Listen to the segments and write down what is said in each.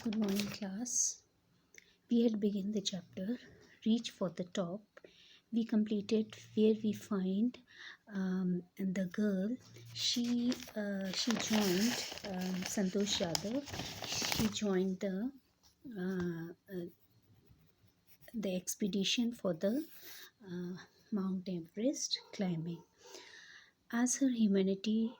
Good morning, class. We had begun the chapter Reach for the Top. We completed where we find the girl. She joined Santosh Yadav. She joined the expedition for the Mount Everest climbing. As her humanity,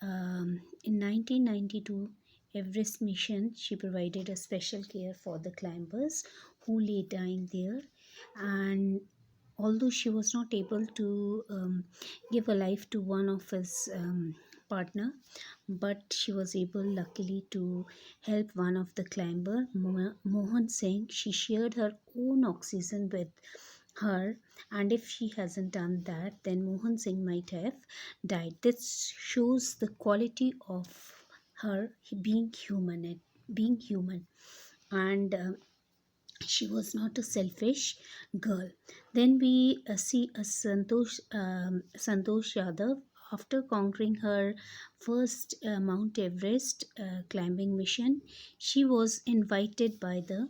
in 1992 Everest mission, she provided a special care for the climbers who lay dying there. And although she was not able to give a life to one of his partner, but she was able luckily to help one of the climber, Mohan Singh. She shared her own oxygen with her, and if she hasn't done that, then Mohan Singh might have died. This shows the quality of her being human, and she was not a selfish girl. Then we see a Santosh Yadav. After conquering her first Mount Everest climbing mission, she was invited by the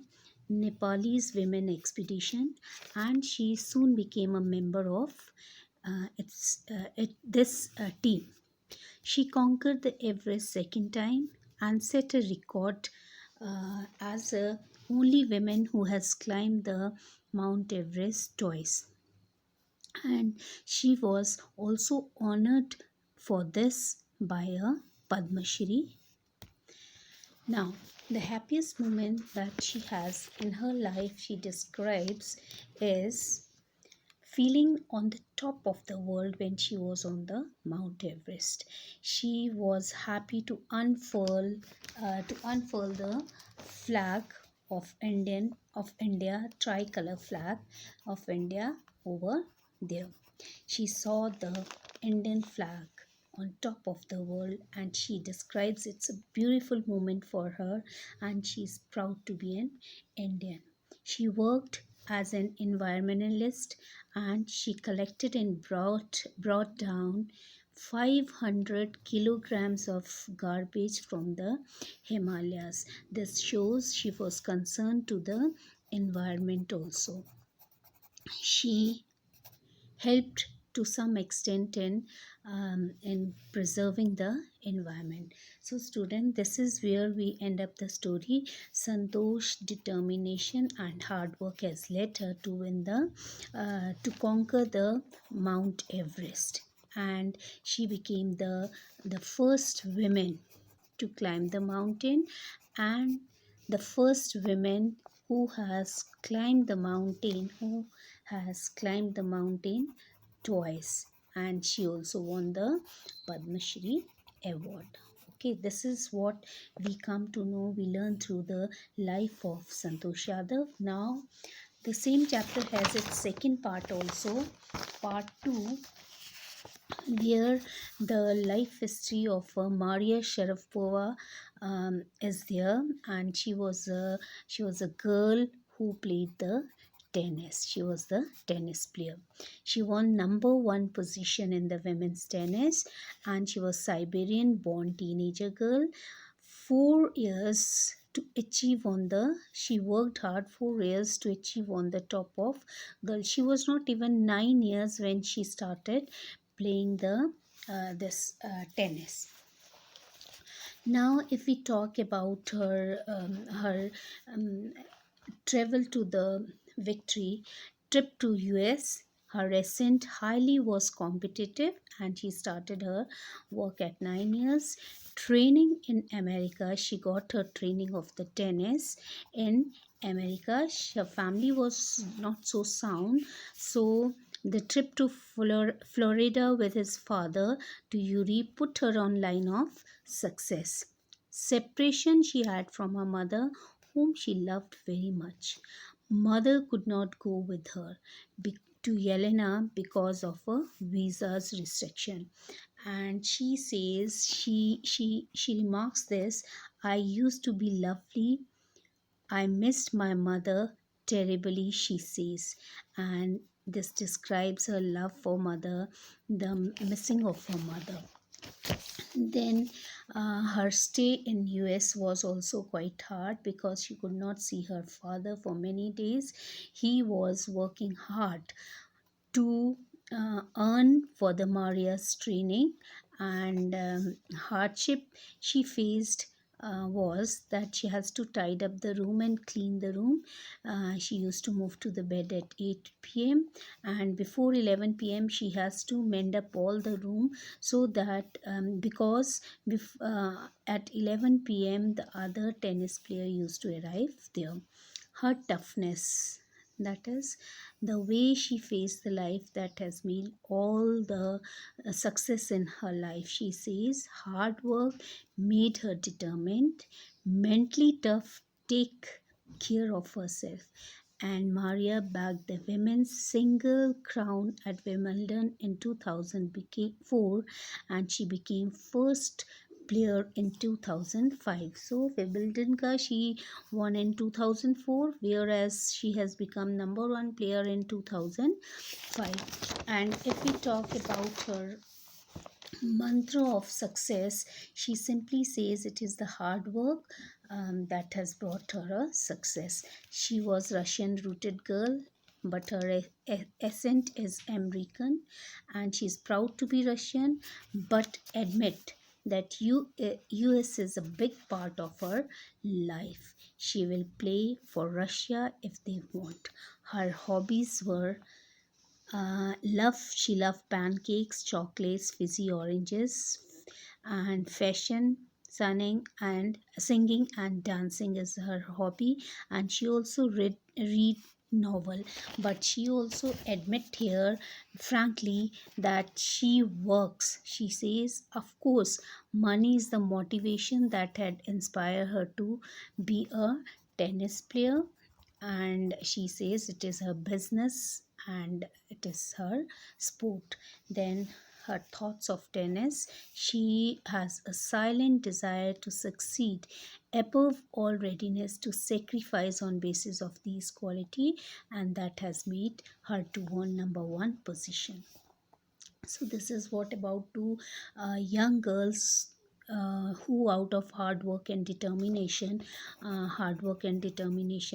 Nepalese women expedition, and she soon became a member of this team. She conquered the Everest second time and set a record as the only woman who has climbed the Mount Everest twice. And she was also honored for this by a Padma Shri. Now, the happiest moment that she has in her life, she describes, is feeling on the top of the world when she was on the Mount Everest. She was happy to unfurl the flag of India, tricolor flag of India over there. She saw the Indian flag on top of the world, and she describes it's a beautiful moment for her, and she's proud to be an Indian. She worked as an environmentalist, and she collected and brought down 500 kilograms of garbage from the Himalayas. This shows she was concerned to the environment also. She helped to some extent in preserving the environment. So student, this is where we end up the story. Santosh determination and hard work has led her to win the to conquer the Mount Everest, and she became the first woman to climb the mountain, and the first woman who has climbed the mountain twice, and she also won the Padma Shri award. Okay, this is what we come to know, we learn through the life of Santosh Yadav. Now the same chapter has its second part also, part 2, where the life history of Maria Sharapova is there, and she was a girl who played the tennis. She was the tennis player. She won number 1 position in the women's tennis, and she was Siberian born teenager girl. 4 years to achieve on the she worked hard 4 years to achieve on the top of girl. She was not even 9 years when she started playing the tennis. Now if we talk about her travel to the victory trip to US, her ascent highly was competitive, and she started her work at 9 years. Training in America, she got her training of the tennis in America. Her family was not so sound, so the trip to Florida with his father to Uri put her on line of success. Separation she had from her mother, whom she loved very much. Mother could not go with her to Yelena because of a visa's restriction, and she says she remarks this: I used to be lovely. I missed my mother terribly, she says, and this describes her love for mother, the missing of her mother. Then her stay in US was also quite hard because she could not see her father for many days. He was working hard to earn for the Maria's training, and hardship she faced was that she has to tidy up the room and clean the room. She used to move to the bed at 8 p.m., and before 11 p.m. she has to mend up all the room, so that because at 11 p.m. the other tennis player used to arrive there. Her toughness, that is the way she faced the life, that has made all the success in her life. She says hard work made her determined, mentally tough, take care of herself. And Maria bagged the women's single crown at Wimbledon in 2004, and she became first player in 2005. So Wimbledon ka she won in 2004, whereas she has become number one player in 2005. And if we talk about her mantra of success, she simply says it is the hard work that has brought her a success. She was Russian rooted girl, but her accent is American, and she's proud to be Russian, but admit that US is a big part of her life. She will play for Russia if they want. Her hobbies were she loved pancakes, chocolates, fizzy oranges, and fashion, sunning and singing and dancing is her hobby. And she also read novel, but she also admit here frankly that she works. She says of course money is the motivation that had inspired her to be a tennis player, and she says it is her business and it is her sport. Then her thoughts of tennis, she has a silent desire to succeed, above all readiness to sacrifice on basis of these quality, and that has made her to won number one position. So this is what about two young girls who out of hard work and determination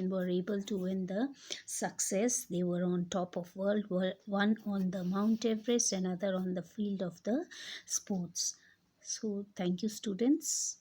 were able to win the success. They were on top of world, one on the Mount Everest, another on the field of the sports. So thank you students.